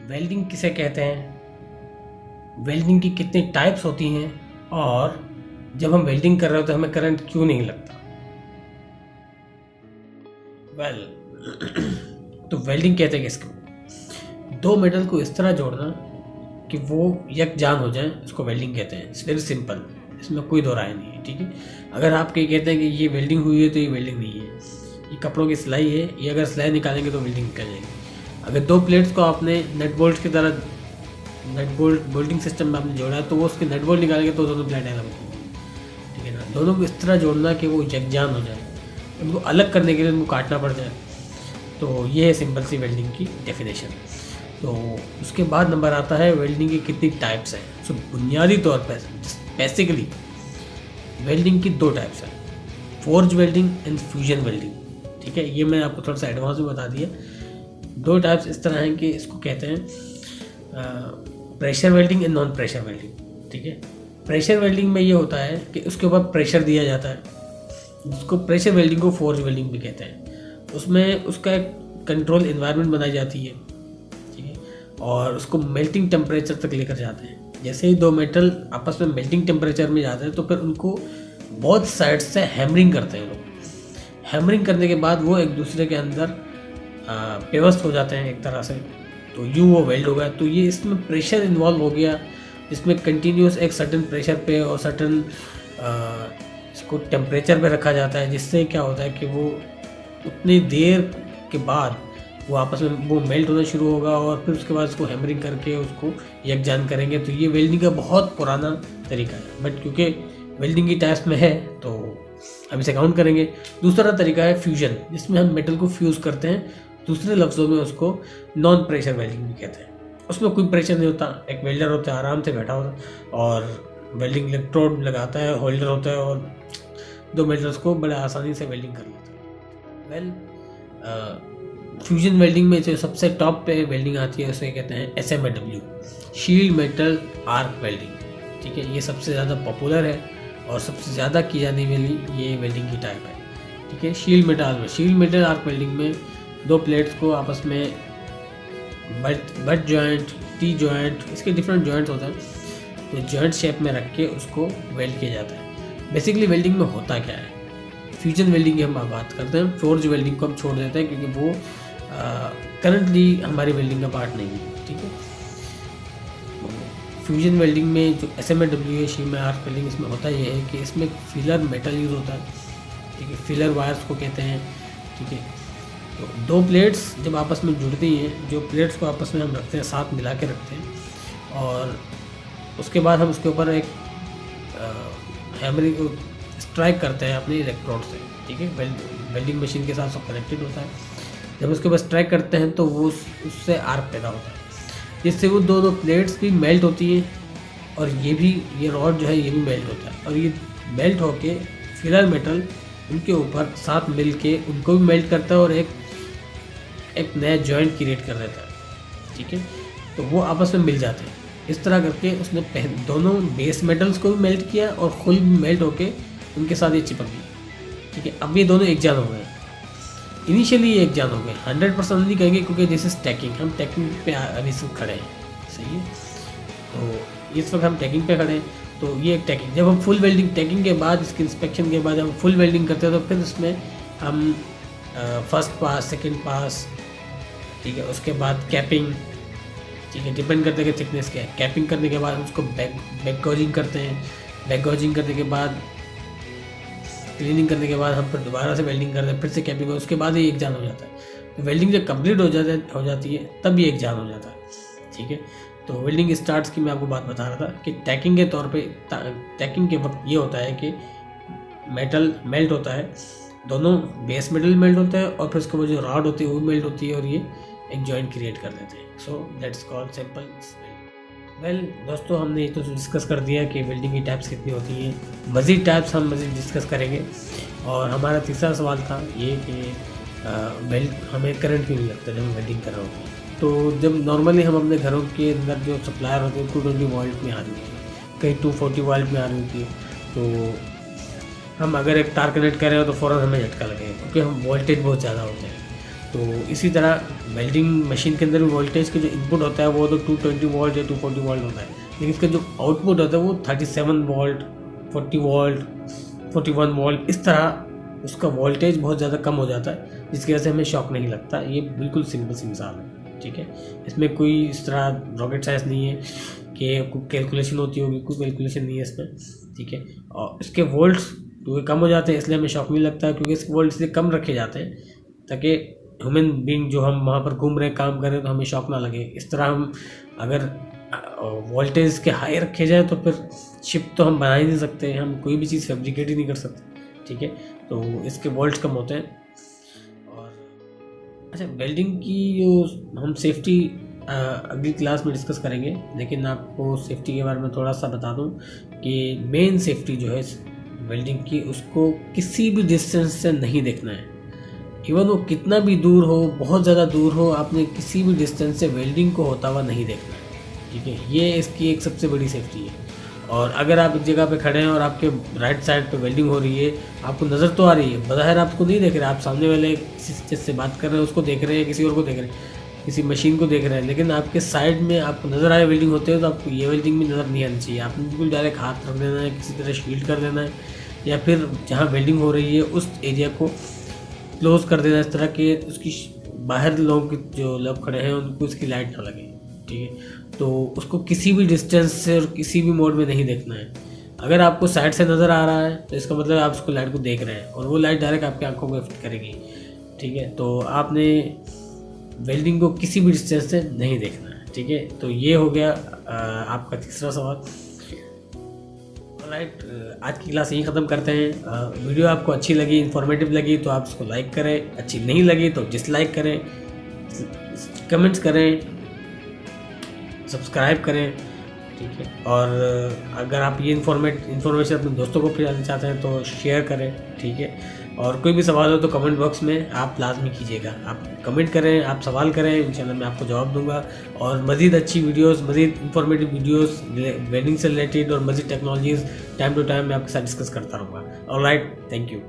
Welding किसे कहते हैं, वेल्डिंग की कितनी टाइप्स होती हैं, और जब हम वेल्डिंग कर रहे होते हैं हमें करंट क्यों नहीं लगता। तो वेल्डिंग कहते हैं किसको, दो मेटल को इस तरह जोड़ना कि वो यकजान हो जाए, उसको वेल्डिंग कहते हैं। इट्स वेरी सिंपल, इसमें कोई दो राय नहीं है, ठीक है। अगर आप कहीं कहते हैं कि ये वेल्डिंग हुई है तो ये वेल्डिंग नहीं है, ये कपड़ों की सिलाई है, ये अगर सिलाई निकालेंगे तो वेल्डिंग निकल जाएगी। अगर दो प्लेट्स को आपने नट बोल्ट की तरह नट बोल्ट बोल्टिंग सिस्टम में आपने जोड़ा है तो वो उसके नट बोल्ट निकालेंगे तो दोनों प्लेटें अलग होंगी, ठीक है ना। दोनों को इस तरह जोड़ना कि वो यकजान हो जाए, उनको अलग करने के लिए उनको काटना पड़ जाए। तो ये है सिंपल सी वेल्डिंग की डेफिनेशन। तो उसके बाद नंबर आता है वेल्डिंग की कितनी टाइप्स हैं। सो बुनियादी तौर पर बेसिकली वेल्डिंग की दो टाइप्स हैं, forge welding and fusion welding, ठीक है। ये मैंने आपको थोड़ा सा एडवांस में बता दिया। दो टाइप्स इस तरह हैं कि इसको कहते हैं pressure welding and non pressure welding, ठीक है। प्रेशर वेल्डिंग में ये होता है कि उसके ऊपर प्रेशर दिया जाता है, जिसको प्रेशर वेल्डिंग को फोर्ज वेल्डिंग भी कहते हैं। उसमें उसका एक कंट्रोल इन्वायरमेंट बनाई जाती है, ठीक है, और उसको मेल्टिंग टेम्परेचर तक लेकर जाते हैं। जैसे ही दो मेटल आपस में मेल्टिंग टेम्परेचर में जाते हैं तो फिर उनको बहुत साइड से हैमरिंग करते हैं लोग। हैमरिंग करने के बाद वो एक दूसरे के अंदर पेवस्त हो जाते हैं एक तरह से, तो यूँ वो वेल्ड हो गया। तो ये इसमें प्रेशर इन्वॉल्व हो गया, इसमें कंटिन्यूस एक सर्टन प्रेशर पे और सर्टन इसको टेम्परेचर पे रखा जाता है, जिससे क्या होता है कि वो उतनी देर के बाद वो आपस में वो मेल्ट होना शुरू होगा और फिर उसके बाद उसको हैमरिंग करके उसको यकजान करेंगे। तो ये वेल्डिंग का बहुत पुराना तरीका है, बट क्योंकि वेल्डिंग की टाइप्स में है तो हम इसे काउंट करेंगे। दूसरा तरीका है फ्यूजन, जिसमें हम मेटल को फ्यूज़ करते हैं, दूसरे लफ्ज़ों में उसको नॉन प्रेशर वेल्डिंग भी कहते हैं। उसमें कोई प्रेशर नहीं होता, एक वेल्डर होता है आराम से बैठा होता और वेल्डिंग इलेक्ट्रोड लगाता है, होल्डर होता है और दो मेटल्स को बड़े आसानी से वेल्डिंग कर लेता है। फ्यूजन वेल्डिंग में जो सबसे टॉप पे वेल्डिंग आती है उसे कहते हैं SMAW, shield metal arc welding, ठीक है। ये सबसे ज़्यादा पॉपुलर है और सबसे ज़्यादा की जाने वाली ये वेल्डिंग की टाइप है, ठीक है। शील्ड मेटल आर्क वेल्डिंग में दो प्लेट्स को आपस में बट जॉइंट, टी जॉइंट, इसके डिफरेंट जॉइंट्स होते हैं, तो जॉइंट शेप में रख के उसको वेल्ड किया जाता है। बेसिकली वेल्डिंग में होता क्या है, फ्यूजन वेल्डिंग की हम बात करते हैं, फोर्ज वेल्डिंग को हम छोड़ देते हैं क्योंकि वो करंटली हमारी वेल्डिंग का पार्ट नहीं है, ठीक है। फ्यूजन वेल्डिंग में जो SMAW है, शील्ड आर्क वेल्डिंग, इसमें होता यह है कि इसमें फिलर मेटल यूज़ होता है, ठीक है, फिलर वायर्स को कहते हैं, ठीक है। तो दो प्लेट्स जब आपस में जुड़ती हैं, जो प्लेट्स को आपस में हम रखते हैं, साथ मिला के रखते हैं, और उसके बाद हम उसके ऊपर एक हैमरिंग स्ट्राइक करते हैं अपनी इलेक्ट्रोड से, ठीक है। वेल्डिंग मशीन के साथ सब कनेक्टेड होता है। जब उसके ऊपर स्ट्राइक करते हैं तो वो उससे आर्क पैदा होता है, जिससे वो दो प्लेट्स भी मेल्ट होती हैं और ये रॉड जो है ये भी मेल्ट होता है, और ये मेल्ट होके फिलर मेटल उनके ऊपर साथ मिल के उनको भी मेल्ट करता है और एक नया जॉइंट क्रिएट कर देता है, ठीक है। तो वो आपस में मिल जाते हैं। इस तरह करके उसने दोनों बेस मेटल्स को भी मेल्ट किया और खुद भी मेल्ट होके उनके साथ ये चिपक गई, ठीक है। अब ये दोनों एक जान हो गए, इनिशियली ये एक जान हो गए, 100% नहीं कहेंगे क्योंकि दिस इज टैकिंग, हम टैकिंग पे अभी से खड़े हैं, सही है। तो इस वक्त हम टैकिंग पे खड़े हैं, तो ये एक टैकिंग। जब हम फुल वेल्डिंग टैकिंग के बाद, इसके इंस्पेक्शन के बाद हम फुल वेल्डिंग करते हैं तो फिर उसमें हम फर्स्ट पास, सेकंड पास, ठीक है, उसके बाद कैपिंग, ठीक है, डिपेंड करते हैं कि थिकनेस क्या है। कैपिंग करने के बाद हम उसको बैक गॉजिंग करते हैं, बैक गॉजिंग करने के बाद क्लीनिंग करने के बाद हम फिर दोबारा से वेल्डिंग करते हैं, फिर से कैपिंग, उसके बाद ही एक जान हो जाता है। तो वेल्डिंग जब कंप्लीट हो जाती है तब ये एक जान हो जाता है, ठीक है। तो वेल्डिंग स्टार्ट्स की मैं आपको बात बता रहा था कि टैकिंग के तौर पे टैकिंग के वक्त ये होता है कि मेटल मेल्ट होता है, दोनों बेस मेटल मेल्ट होता है और फिर उसके बाद जो रॉड होती है वो मेल्ट होती है और ये एक जॉइंट क्रिएट कर देते हैं। So that's called simple well. दोस्तों, हमने ये तो डिस्कस कर दिया कि वेल्डिंग की टाइप्स कितनी होती हैं, मज़ीद टाइप्स हम मज़ीद डिस्कस करेंगे। और हमारा तीसरा सवाल था ये कि हमें करंट क्यों नहीं लगता जब हम वेल्डिंग कर रहे होते हैं। तो जब नॉर्मली हम अपने घरों के अंदर जो सप्लायर होते हैं 220 वोल्ट में आ रही होती है, कहीं 240 वोल्ट में आ रही होती है, तो हम अगर एक तार कनेक्ट कर रहे हो तो फ़ौरन हमें झटका लगेगा क्योंकि हम वोल्टेज बहुत ज़्यादा होते हैं। तो इसी तरह वेल्डिंग मशीन के अंदर भी वोल्टेज के जो इनपुट होता है वो तो 220 वोल्ट या 240 वोल्ट होता है, लेकिन इसका जो आउटपुट होता है वो 37 वोल्ट, 40 वोल्ट, 41 वोल्ट, इस तरह उसका वोल्टेज बहुत ज़्यादा कम हो जाता है, जिसकी वजह से हमें शॉक नहीं लगता। ये बिल्कुल सिंपल सी मिसाल है, ठीक है। इसमें कोई इस तरह रॉकेट साइंस नहीं है कि कोई कैलकुलेशन होती होगी, कोई कैलकुलेशन नहीं है इसमें, ठीक है। और इसके वोल्ट्स क्योंकि कम हो जाते हैं इसलिए हमें शॉक नहीं लगता, क्योंकि इसके वोल्ट इसलिए कम रखे जाते हैं ताकि ह्यूमन बीइंग जो हम वहाँ पर घूम रहे हैं, काम कर रहे हैं, तो हमें शॉक ना लगे। इस तरह हम अगर वोल्टेज के हाई रखे जाए तो फिर शिप तो हम बना ही नहीं सकते, हम कोई भी चीज़ फैब्रिकेट ही नहीं कर सकते, ठीक है। तो इसके वोल्ट्स कम होते हैं। और अच्छा, वेल्डिंग की जो हम सेफ्टी अगली क्लास में डिस्कस करेंगे, लेकिन आपको सेफ्टी के बारे में थोड़ा सा बता दूं कि मेन सेफ्टी जो है वेल्डिंग की, उसको किसी भी डिस्टेंस से नहीं देखना है। इवन वो कितना भी दूर हो, बहुत ज़्यादा दूर हो, आपने किसी भी डिस्टेंस से वेल्डिंग को होता हुआ नहीं देखना है, ठीक है। ये इसकी एक सबसे बड़ी सेफ्टी है। और अगर आप एक जगह पे खड़े हैं और आपके राइट साइड पे वेल्डिंग हो रही है, आपको नज़र तो आ रही है, बज़ाहिर आपको नहीं देख रहे, आप सामने वाले जिससे बात कर रहे हैं उसको देख रहे हैं, किसी और को देख रहे हैं, किसी मशीन को देख रहे हैं, लेकिन आपके साइड में आपको नज़र आए वेल्डिंग होते हैं तो आपको ये वेल्डिंग भी नज़र नहीं आनी चाहिए। आपने बिल्कुल डायरेक्ट हाथ रख देना है, किसी तरह शील्ड कर देना है, या फिर जहाँ वेल्डिंग हो रही है उस एरिया को क्लोज कर देना इस तरह कि उसकी बाहर जो लोग खड़े हैं उनको उसकी लाइट ना लगे, ठीक है। तो उसको किसी भी डिस्टेंस से और किसी भी मोड में नहीं देखना है। अगर आपको साइड से नज़र आ रहा है तो इसका मतलब आप उसको लाइट को देख रहे हैं और वो लाइट डायरेक्ट आपकी आंखों को इफेक्ट करेगी, ठीक है। तो आपने वेल्डिंग को किसी भी डिस्टेंस से नहीं देखना है, ठीक है। तो ये हो गया आपका तीसरा सवाल। राइट, आज की क्लास यहीं ख़त्म करते हैं। वीडियो आपको अच्छी लगी, इन्फॉर्मेटिव लगी तो आप इसको लाइक करें, अच्छी नहीं लगी तो डिसलाइक करें, कमेंट्स करें, सब्सक्राइब करें, ठीक है। और अगर आप ये इन्फॉर्मेशन अपने दोस्तों को फैलाना चाहते हैं तो शेयर करें, ठीक है। और कोई भी सवाल हो तो कमेंट बॉक्स में आप लाजमी कीजिएगा, आप कमेंट करें, आप सवाल करें, इंशाल्लाह मैं आपको जवाब दूंगा। और मज़ीद अच्छी वीडियोस, मज़ीद इंफॉर्मेटिव वीडियोस वेल्डिंग से रिलेटेड और मज़ीद टेक्नोलॉजीज़ टाइम टू टाइम मैं आपके साथ डिस्कस करता रहूँगा। Alright, thank you.